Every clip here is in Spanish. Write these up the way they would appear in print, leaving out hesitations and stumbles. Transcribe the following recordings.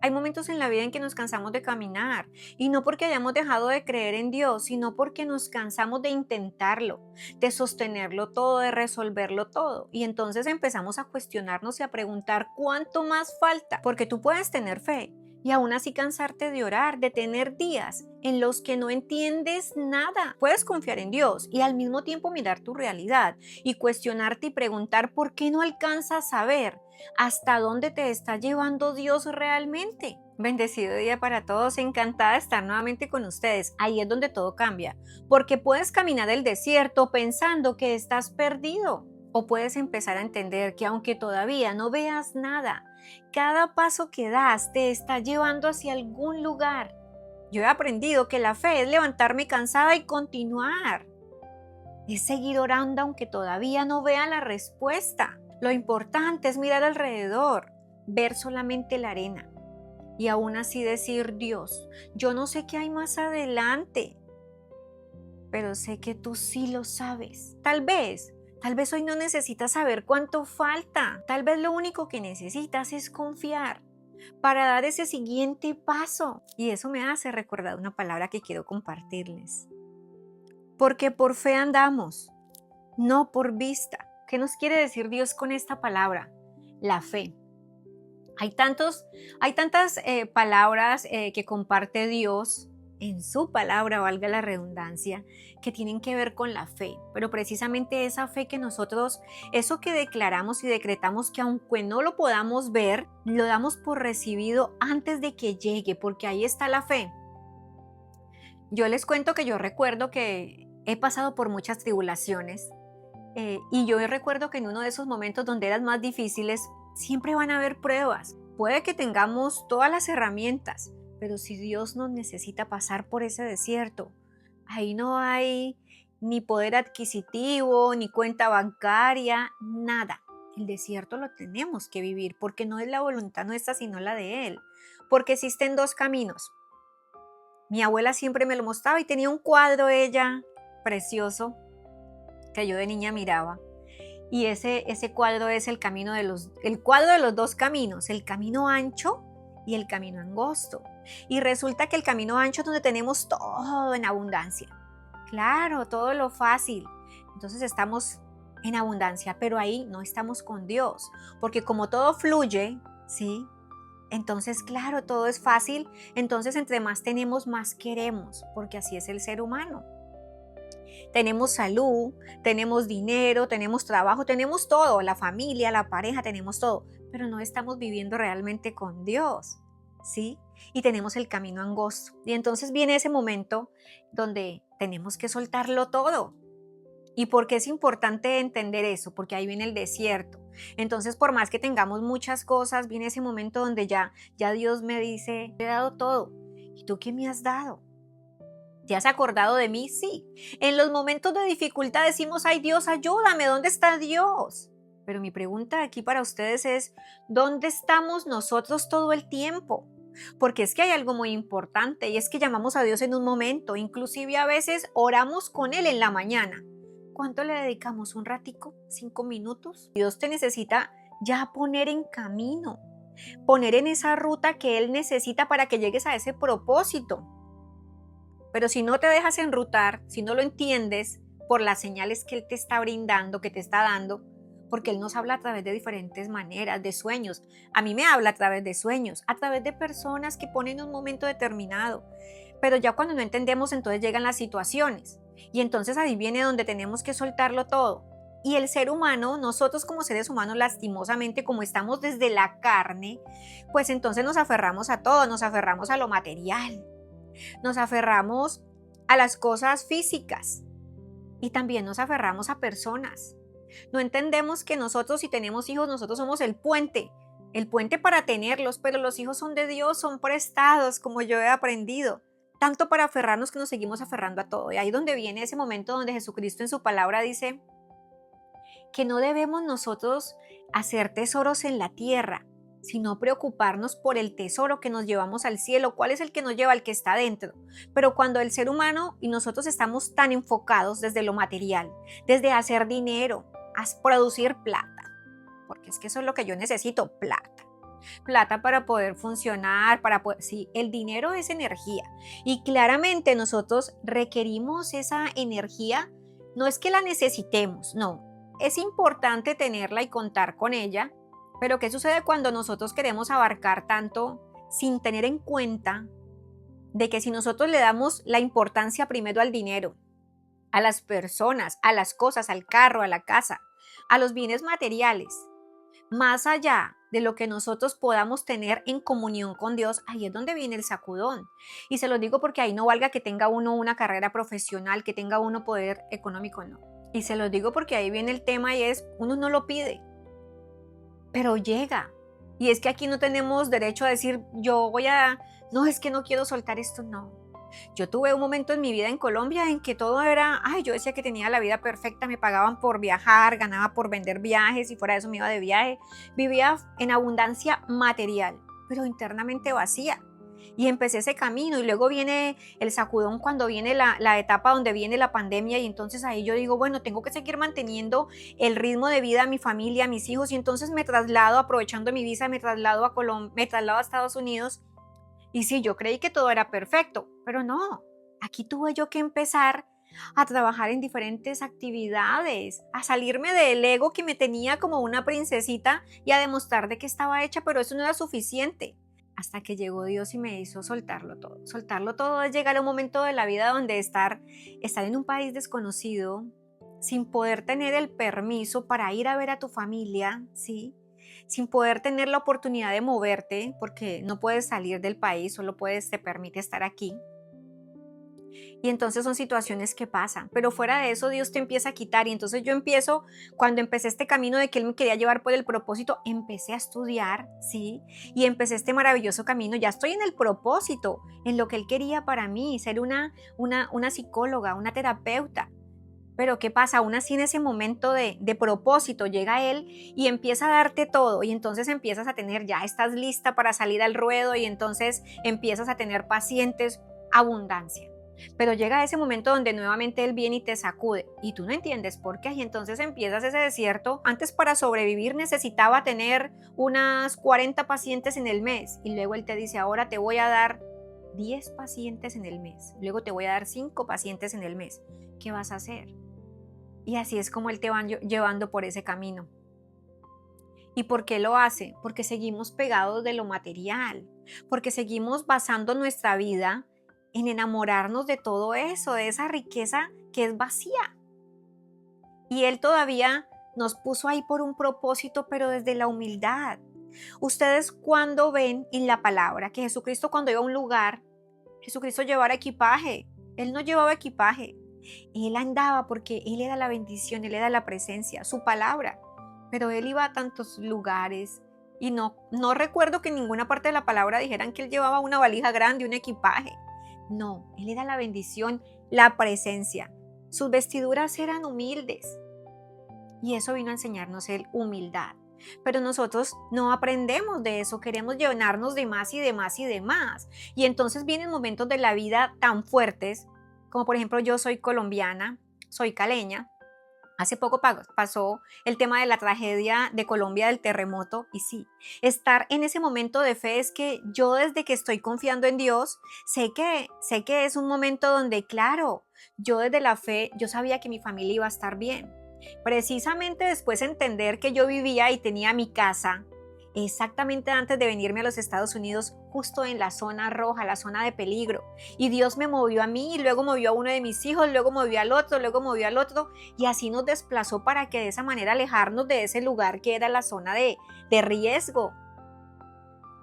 Hay momentos en la vida en que nos cansamos de caminar y no porque hayamos dejado de creer en Dios, sino porque nos cansamos de intentarlo, de sostenerlo todo, de resolverlo todo. Y entonces empezamos a cuestionarnos y a preguntar cuánto más falta, porque tú puedes tener fe y aún así cansarte de orar, de tener días en los que no entiendes nada. Puedes confiar en Dios y al mismo tiempo mirar tu realidad y cuestionarte y preguntar por qué no alcanzas a ver hasta dónde te está llevando Dios realmente. Bendecido día para todos, encantada de estar nuevamente con ustedes. Ahí es donde todo cambia, porque puedes caminar el desierto pensando que estás perdido, o puedes empezar a entender que aunque todavía no veas nada, cada paso que das te está llevando hacia algún lugar. Yo he aprendido que la fe es levantarme cansada y continuar. Es seguir orando aunque todavía no vea la respuesta. Lo importante es mirar alrededor, ver solamente la arena y aún así decir: Dios, yo no sé qué hay más adelante, pero sé que tú sí lo sabes. Tal vez hoy no necesitas saber cuánto falta. Tal vez lo único que necesitas es confiar para dar ese siguiente paso. Y eso me hace recordar una palabra que quiero compartirles. Porque por fe andamos, no por vista. ¿Qué nos quiere decir Dios con esta palabra? La fe. Hay tantas palabras que comparte Dios en su palabra, valga la redundancia, que tienen que ver con la fe. Pero precisamente esa fe que nosotros, eso que declaramos y decretamos, que aunque no lo podamos ver, lo damos por recibido antes de que llegue, porque ahí está la fe. Yo les cuento que yo recuerdo que he pasado por muchas tribulaciones. Y yo recuerdo que en uno de esos momentos donde eran más difíciles, siempre van a haber pruebas. Puede que tengamos todas las herramientas, pero si Dios nos necesita pasar por ese desierto, ahí no hay ni poder adquisitivo, ni cuenta bancaria, nada. El desierto lo tenemos que vivir porque no es la voluntad nuestra, sino la de Él. Porque existen dos caminos. Mi abuela siempre me lo mostraba y tenía un cuadro ella precioso que yo de niña miraba. Y ese cuadro es el cuadro de los dos caminos, el camino ancho y el camino angosto. Y resulta que el camino ancho es donde tenemos todo en abundancia. Claro, todo lo fácil. Entonces estamos en abundancia, pero ahí no estamos con Dios, porque como todo fluye, ¿sí? Entonces, claro, todo es fácil. Entonces, entre más tenemos, más queremos, porque así es el ser humano. Tenemos salud, tenemos dinero, tenemos trabajo, tenemos todo, la familia, la pareja, tenemos todo, pero no estamos viviendo realmente con Dios, ¿sí? Y tenemos el camino angosto. Y entonces viene ese momento donde tenemos que soltarlo todo. ¿Y por qué es importante entender eso? Porque ahí viene el desierto. Entonces, por más que tengamos muchas cosas, viene ese momento donde ya Dios me dice: te he dado todo. ¿Y tú qué me has dado? ¿Te has acordado de mí? Sí. En los momentos de dificultad decimos: ay Dios, ayúdame, ¿dónde está Dios? Pero mi pregunta aquí para ustedes es: ¿dónde estamos nosotros todo el tiempo? Porque es que hay algo muy importante y es que llamamos a Dios en un momento, inclusive a veces oramos con Él en la mañana. ¿Cuánto le dedicamos? ¿Un ratico? ¿5 minutos? Dios te necesita ya poner en camino, poner en esa ruta que Él necesita para que llegues a ese propósito. Pero si no te dejas enrutar, si no lo entiendes por las señales que Él te está brindando, que te está dando, porque Él nos habla a través de diferentes maneras, de sueños. A mí me habla a través de sueños, a través de personas que ponen un momento determinado. Pero ya cuando no entendemos, entonces llegan las situaciones. Y entonces ahí viene donde tenemos que soltarlo todo. Y el ser humano, nosotros como seres humanos, lastimosamente, como estamos desde la carne, pues entonces nos aferramos a todo, nos aferramos a lo material. Nos aferramos a las cosas físicas y también nos aferramos a personas. No entendemos que nosotros, si tenemos hijos, nosotros somos el puente para tenerlos, pero los hijos son de Dios, son prestados, como yo he aprendido. Tanto para aferrarnos que nos seguimos aferrando a todo. Y ahí donde viene ese momento donde Jesucristo en su palabra dice que no debemos nosotros hacer tesoros en la tierra, sino preocuparnos por el tesoro que nos llevamos al cielo. ¿Cuál es el que nos lleva? El que está dentro. Pero cuando el ser humano y nosotros estamos tan enfocados desde lo material, desde hacer dinero, a producir plata, porque es que eso es lo que yo necesito, plata. plata para poder funcionar, sí, el dinero es energía y claramente nosotros requerimos esa energía, no es que la necesitemos, no, es importante tenerla y contar con ella, pero ¿qué sucede cuando nosotros queremos abarcar tanto sin tener en cuenta de que si nosotros le damos la importancia primero al dinero, a las personas, a las cosas, al carro, a la casa, a los bienes materiales, más allá de lo que nosotros podamos tener en comunión con Dios, ahí es donde viene el sacudón. Y se lo digo porque ahí no valga que tenga uno una carrera profesional, que tenga uno poder económico, no. Y se lo digo porque ahí viene el tema y es, uno no lo pide, pero llega. Y es que aquí no tenemos derecho a decir, no, es que no quiero soltar esto, no. Yo tuve un momento en mi vida en Colombia en que todo era, yo decía que tenía la vida perfecta, me pagaban por viajar, ganaba por vender viajes y fuera de eso me iba de viaje. Vivía en abundancia material, pero internamente vacía. Y empecé ese camino y luego viene el sacudón cuando viene la etapa donde viene la pandemia y entonces ahí yo digo, bueno, tengo que seguir manteniendo el ritmo de vida a mi familia, a mis hijos y entonces me traslado, aprovechando mi visa, me traslado a Estados Unidos. Y sí, yo creí que todo era perfecto, pero no. Aquí tuve yo que empezar a trabajar en diferentes actividades, a salirme del ego que me tenía como una princesita y a demostrar de que estaba hecha, pero eso no era suficiente. Hasta que llegó Dios y me hizo soltarlo todo. Soltarlo todo es llegar a un momento de la vida donde estar en un país desconocido, sin poder tener el permiso para ir a ver a tu familia, ¿sí? Sin poder tener la oportunidad de moverte, porque no puedes salir del país, solo te permite estar aquí. Y entonces son situaciones que pasan, pero fuera de eso Dios te empieza a quitar y entonces cuando empecé este camino de que Él me quería llevar por el propósito, empecé a estudiar, ¿sí? Y empecé este maravilloso camino, ya estoy en el propósito, en lo que Él quería para mí, ser una psicóloga, una terapeuta. Pero ¿qué pasa? Aún así en ese momento de propósito llega Él y empieza a darte todo y entonces empiezas a tener, ya estás lista para salir al ruedo y entonces empiezas a tener pacientes, abundancia. Pero llega ese momento donde nuevamente Él viene y te sacude y tú no entiendes por qué y entonces empiezas ese desierto. Antes para sobrevivir necesitaba tener unas 40 pacientes en el mes y luego Él te dice, ahora te voy a dar 10 pacientes en el mes, luego te voy a dar 5 pacientes en el mes. ¿Qué vas a hacer? Y así es como Él te va llevando por ese camino. ¿Y por qué lo hace? Porque seguimos pegados de lo material, porque seguimos basando nuestra vida en enamorarnos de todo eso, de esa riqueza que es vacía. Y Él todavía nos puso ahí por un propósito, pero desde la humildad. Ustedes cuando ven en la palabra que Jesucristo cuando iba a un lugar, Jesucristo llevaba equipaje, Él no llevaba equipaje. Él andaba porque Él era la bendición, Él era la presencia, su palabra. Pero Él iba a tantos lugares y no recuerdo que en ninguna parte de la palabra dijeran que Él llevaba una valija grande, un equipaje. No, Él era la bendición, la presencia. Sus vestiduras eran humildes y eso vino a enseñarnos Él humildad. Pero nosotros no aprendemos de eso, queremos llenarnos de más y de más y de más. Y entonces vienen momentos de la vida tan fuertes, como por ejemplo yo soy colombiana, soy caleña. Hace poco pasó el tema de la tragedia de Colombia del terremoto y sí, estar en ese momento de fe es que yo desde que estoy confiando en Dios, sé que es un momento donde, claro, yo desde la fe, yo sabía que mi familia iba a estar bien. Precisamente después de entender que yo vivía y tenía mi casa, exactamente antes de venirme a los Estados Unidos, justo en la zona roja, la zona de peligro. Y Dios me movió a mí, y luego movió a uno de mis hijos, luego movió al otro, luego movió al otro, y así nos desplazó para que de esa manera alejarnos de ese lugar que era la zona de riesgo.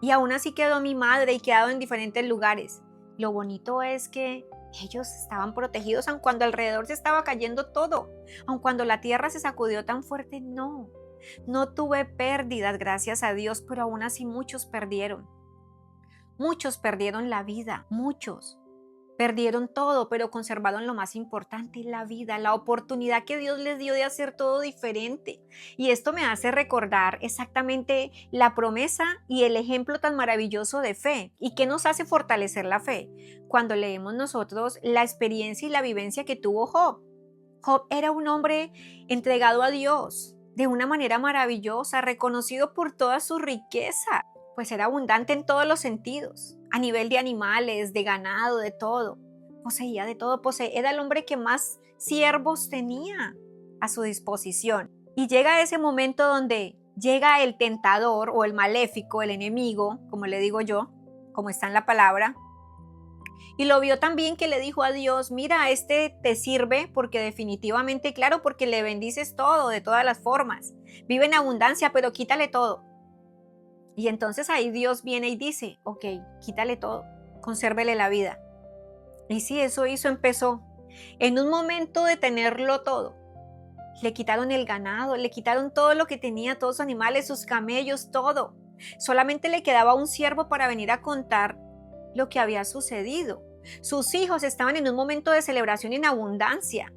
Y aún así quedó mi madre y quedado en diferentes lugares. Lo bonito es que ellos estaban protegidos aun cuando alrededor se estaba cayendo todo, aun cuando la tierra se sacudió tan fuerte, no tuve pérdidas, gracias a Dios, pero aún así muchos perdieron. Muchos perdieron la vida, muchos. Perdieron todo, pero conservaron lo más importante, la vida, la oportunidad que Dios les dio de hacer todo diferente. Y esto me hace recordar exactamente la promesa y el ejemplo tan maravilloso de fe. ¿Y qué nos hace fortalecer la fe? Cuando leemos nosotros la experiencia y la vivencia que tuvo Job. Job era un hombre entregado a Dios de una manera maravillosa, reconocido por toda su riqueza, pues era abundante en todos los sentidos, a nivel de animales, de ganado, de todo. Poseía de todo, era el hombre que más siervos tenía a su disposición. Y llega ese momento donde llega el tentador o el maléfico, el enemigo, como le digo yo, como está en la palabra, y lo vio también que le dijo a Dios, mira, este te sirve porque definitivamente, claro, porque le bendices todo, de todas las formas. Vive en abundancia, pero quítale todo. Y entonces ahí Dios viene y dice, ok, quítale todo, consérvele la vida. Y sí, eso hizo, empezó. En un momento de tenerlo todo, le quitaron el ganado, le quitaron todo lo que tenía, todos sus animales, sus camellos, todo. Solamente le quedaba un siervo para venir a contar lo que había sucedido. Sus hijos estaban en un momento de celebración en abundancia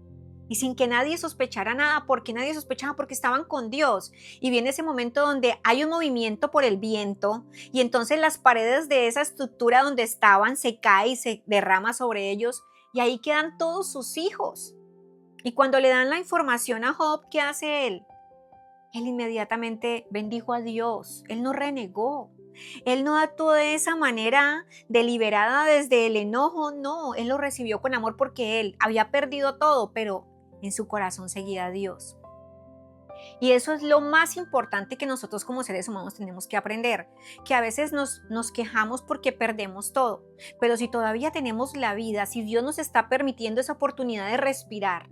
y sin que nadie sospechara nada. ¿Por qué nadie sospechaba? Porque estaban con Dios. Y viene ese momento donde hay un movimiento por el viento y entonces las paredes de esa estructura donde estaban se cae y se derrama sobre ellos y ahí quedan todos sus hijos. Y cuando le dan la información a Job, ¿qué hace él? Él inmediatamente bendijo a Dios. Él no renegó. Él no actuó de esa manera deliberada desde el enojo, no. Él lo recibió con amor porque él había perdido todo, pero en su corazón seguía a Dios. Y eso es lo más importante que nosotros como seres humanos tenemos que aprender, que a veces nos quejamos porque perdemos todo, pero si todavía tenemos la vida, si Dios nos está permitiendo esa oportunidad de respirar.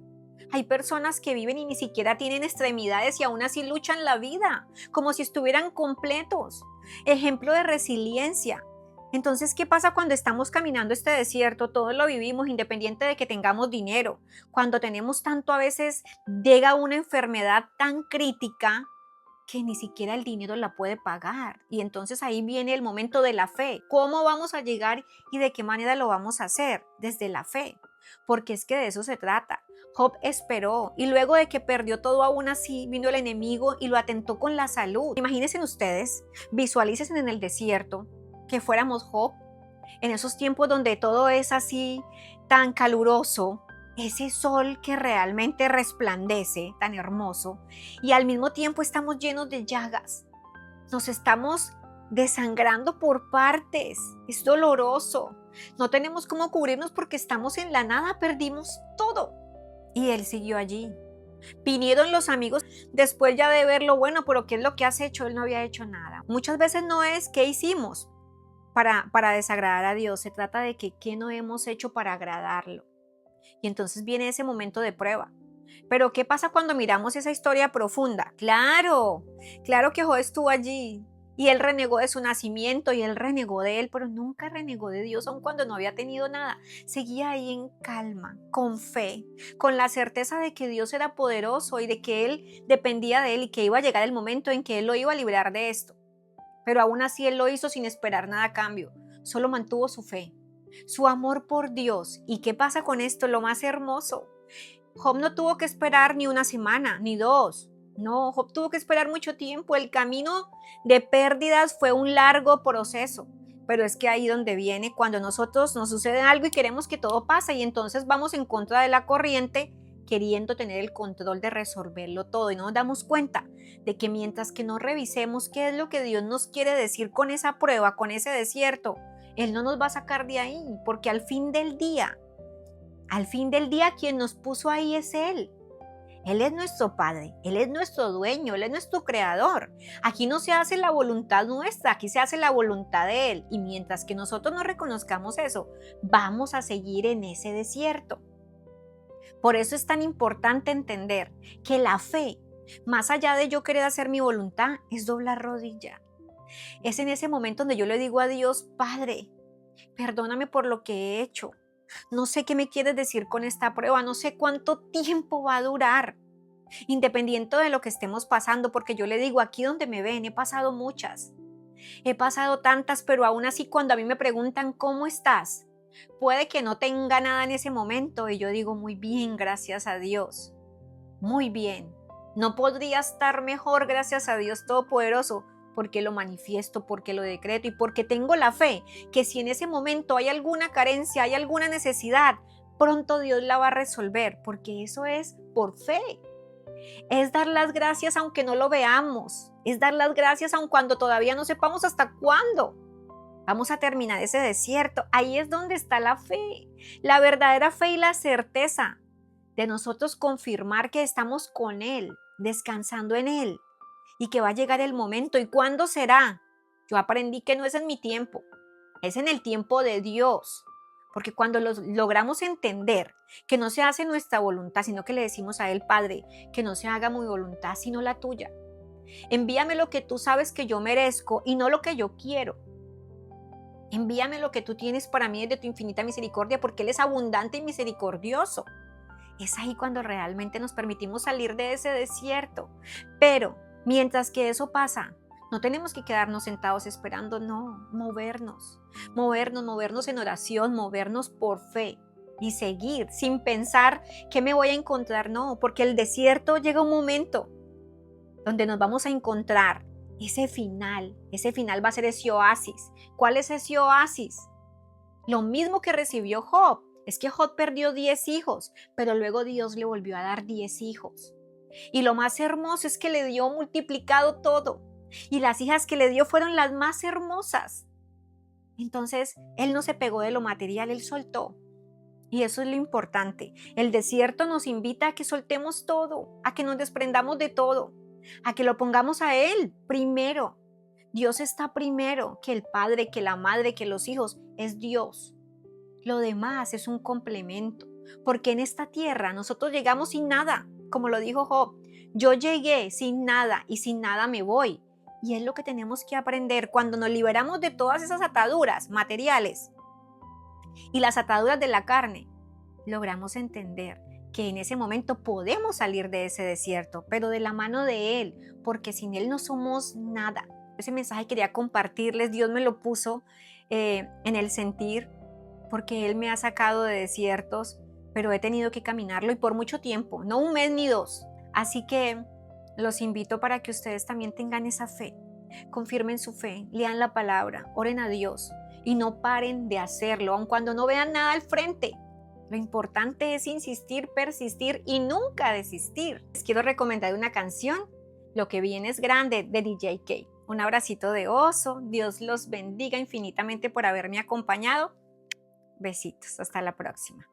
Hay personas que viven y ni siquiera tienen extremidades y aún así luchan la vida, como si estuvieran completos. Ejemplo de resiliencia. Entonces, ¿qué pasa cuando estamos caminando este desierto? Todos lo vivimos independiente de que tengamos dinero. Cuando tenemos tanto, a veces llega una enfermedad tan crítica que ni siquiera el dinero la puede pagar. Y entonces ahí viene el momento de la fe. ¿Cómo vamos a llegar y de qué manera lo vamos a hacer? Desde la fe. Porque es que de eso se trata. Job esperó y luego de que perdió todo aún así vino el enemigo y lo atentó con la salud. Imagínense ustedes, visualícense en el desierto que fuéramos Job, en esos tiempos donde todo es así tan caluroso, ese sol que realmente resplandece tan hermoso y al mismo tiempo estamos llenos de llagas, nos estamos desangrando por partes, es doloroso, no tenemos cómo cubrirnos porque estamos en la nada, perdimos todo. Y él siguió allí. Vinieron los amigos después ya de verlo, bueno, pero ¿qué es lo que has hecho? Él no había hecho nada. Muchas veces no es qué hicimos para desagradar a Dios, se trata de que qué no hemos hecho para agradarlo. Y entonces viene ese momento de prueba. Pero ¿qué pasa cuando miramos esa historia profunda? Claro que Job estuvo allí. Y él renegó de su nacimiento y él renegó de él, pero nunca renegó de Dios, aun cuando no había tenido nada. Seguía ahí en calma, con fe, con la certeza de que Dios era poderoso y de que él dependía de él y que iba a llegar el momento en que él lo iba a librar de esto. Pero aún así él lo hizo sin esperar nada a cambio. Solo mantuvo su fe, su amor por Dios. ¿Y qué pasa con esto? Lo más hermoso. Job no tuvo que esperar ni una semana, ni dos. No, Job tuvo que esperar mucho tiempo. El camino de pérdidas fue un largo proceso. Pero es que ahí donde viene cuando nosotros nos sucede algo y queremos que todo pase y entonces vamos en contra de la corriente queriendo tener el control de resolverlo todo y no nos damos cuenta de que mientras que no revisemos qué es lo que Dios nos quiere decir con esa prueba, con ese desierto, Él no nos va a sacar de ahí porque al fin del día quien nos puso ahí es Él. Él es nuestro Padre, Él es nuestro dueño, Él es nuestro creador. Aquí no se hace la voluntad nuestra, aquí se hace la voluntad de Él. Y mientras que nosotros no reconozcamos eso, vamos a seguir en ese desierto. Por eso es tan importante entender que la fe, más allá de yo querer hacer mi voluntad, es doblar rodilla. Es en ese momento donde yo le digo a Dios, Padre, perdóname por lo que he hecho. No sé qué me quieres decir con esta prueba, no sé cuánto tiempo va a durar, independiente de lo que estemos pasando, porque yo le digo, aquí donde me ven, he pasado muchas, he pasado tantas, pero aún así cuando a mí me preguntan, ¿cómo estás? Puede que no tenga nada en ese momento y yo digo, muy bien, gracias a Dios, muy bien. No podría estar mejor, gracias a Dios Todopoderoso, porque lo manifiesto, porque lo decreto y porque tengo la fe que si en ese momento hay alguna carencia, hay alguna necesidad, pronto Dios la va a resolver, porque eso es por fe. Es dar las gracias aunque no lo veamos. Es dar las gracias aun cuando todavía no sepamos hasta cuándo vamos a terminar ese desierto. Ahí es donde está la fe, la verdadera fe y la certeza de nosotros confirmar que estamos con Él, descansando en Él y que va a llegar el momento. ¿Y cuándo será? Yo aprendí que no es en mi tiempo, es en el tiempo de Dios. Porque cuando logramos entender que no se hace nuestra voluntad, sino que le decimos a Él, Padre, que no se haga mi voluntad, sino la tuya. Envíame lo que tú sabes que yo merezco y no lo que yo quiero. Envíame lo que tú tienes para mí desde tu infinita misericordia, porque Él es abundante y misericordioso. Es ahí cuando realmente nos permitimos salir de ese desierto. Pero mientras que eso pasa, no tenemos que quedarnos sentados esperando, no, movernos en oración, movernos por fe y seguir sin pensar qué me voy a encontrar, no, porque el desierto llega un momento donde nos vamos a encontrar ese final va a ser ese oasis. ¿Cuál es ese oasis? Lo mismo que recibió Job. Es que Job perdió 10 hijos, pero luego Dios le volvió a dar 10 hijos. Y lo más hermoso es que le dio multiplicado todo. Y las hijas que le dio fueron las más hermosas. Entonces, él no se pegó de lo material, él soltó. Y eso es lo importante. El desierto nos invita a que soltemos todo, a que nos desprendamos de todo, a que lo pongamos a Él primero. Dios está primero que el padre, que la madre, que los hijos. Es Dios. Lo demás es un complemento, porque en esta tierra nosotros llegamos sin nada, como lo dijo Job. Yo llegué sin nada y sin nada me voy. Y es lo que tenemos que aprender cuando nos liberamos de todas esas ataduras materiales y las ataduras de la carne. Logramos entender que en ese momento podemos salir de ese desierto, pero de la mano de Él, porque sin Él no somos nada. Ese mensaje quería compartirles, Dios me lo puso en el sentir, porque Él me ha sacado de desiertos, pero he tenido que caminarlo y por mucho tiempo, no un mes ni dos. Así que los invito para que ustedes también tengan esa fe, confirmen su fe, lean la palabra, oren a Dios y no paren de hacerlo, aun cuando no vean nada al frente. Lo importante es insistir, persistir y nunca desistir. Les quiero recomendar una canción, Lo que viene es grande, de DJ K. Un abracito de oso, Dios los bendiga infinitamente por haberme acompañado. Besitos, hasta la próxima.